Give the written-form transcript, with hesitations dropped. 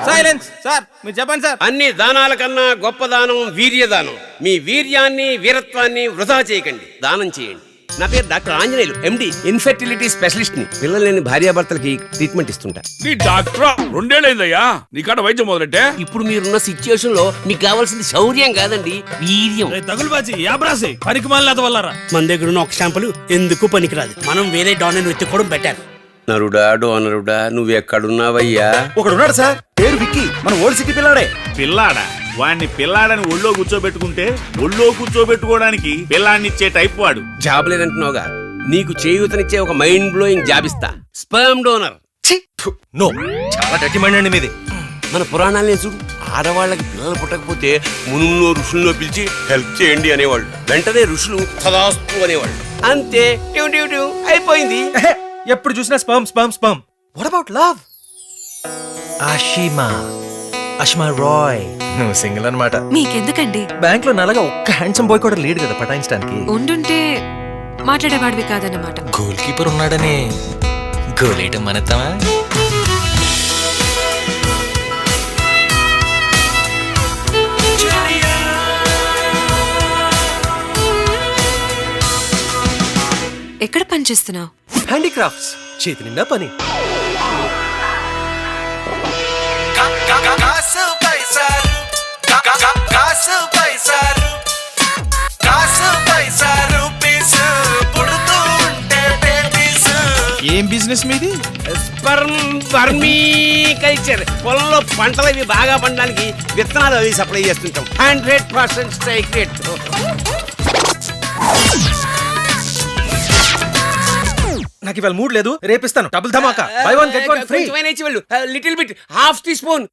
Silence sir, మీరు చెప్పండి sir. అన్ని దానాల కన్నా గొప్ప దానం వీర్యదానం. మీ వీర్యాన్ని వీరత్వాన్ని వృధా చేయకండి, దానం చేయండి. నా పేరు డాక్టర్ ఆంజనేయులు, ఎండి, ఇన్ఫెర్టిలిటీ స్పెషలిస్ట్ ని. పిల్లలు లేని భార్యాభర్తలకి ట్రీట్మెంట్ ఇస్తుంటా. నీ డాక్టరా? 2 ఏళ్ళైందయ్యా నీకాడ వైద్యం మొదలెట్టే. ఇప్పుడు మీరున్న సిచ్యుయేషన్ లో మీకు కావాల్సింది శౌర్యం కాదండి, వీర్యం. తగులుబాజీ యాబ్రాసి పనికి మాలినంత వల్లరా. మన దగ్గర ఉన్న ఒక షాంపులు ఎందుకు పనికిరాదు. మనం వేరే డాన్ వెతుక్కోవడం బెటర్. నరుడా డోనరుడా, నువ్వెక్కడున్నావయ్యా? ఒకడున్నాడు సార్, పేరు విక్కీ, మన ఓల్డ్ సిటీ పిల్లాడే. పిల్లాడా? వాణ్ణి పిల్లాడని ఒళ్ళో కూర్చోబెట్టుకుంటే ఒళ్ళో కూర్చోబెట్టుకోవడానికి పిల్లాడినిచ్చే టైప్ వాడు. జాబ్ లేదంటున్నావుగా, నీకు చేయూతనిచ్చే ఒక మైండ్ బ్లోయింగ్ జాబ్ ఇస్తా. Sperm donor. నో, చాలా డర్టీ మైండ్ అండి మీది. మన పురాణాలనే చూడు, ఆడవాళ్ళకి పిల్లలు పుట్టకపోతే మునుల్లో ఋషుల్లో పిలిచి హెల్ప్ చేయండి అనేవాళ్ళు. వెంటనే ఋషులు సదాస్తు అనేవాళ్ళు. అంతే, ట్యూ ట్యూ ట్యూ అయిపోయింది. ఎప్పుడు చూసినా sperm sperm sperm. What about love? Ashma Rai, నువ్వు సింగిల్ అన్నమాట. మీకెందుకండి? బ్యాంక్ లో నల్లగా ఒక్క హ్యాండ్సమ్ బాయ్ కూడా లేడు కదా పటాయించడానికి. ఉండుంటే మాట్లాడేవాడివి కాదన్నమాట. గోల్ కీపర్ ఉన్నాడని గోలేయటం మనతామా? ఎక్కడ పని చేస్తున్నావు? హ్యాండీక్రాఫ్ట్స్, చేతి నిండా పని. ఏం బిజినెస్ మీది? Sperm vermi culture. పొలంలో పంటలు అవి బాగా పండడానికి విత్తనాలు అవి సప్లై చేస్తుంటాం. 100% స్ట్రైక్ రేట్. నాకు ఇవాళ మూడ్ లేదు, రేపిస్తాను. Double dhamaka, buy one get one free. Little bit, half tea spoon.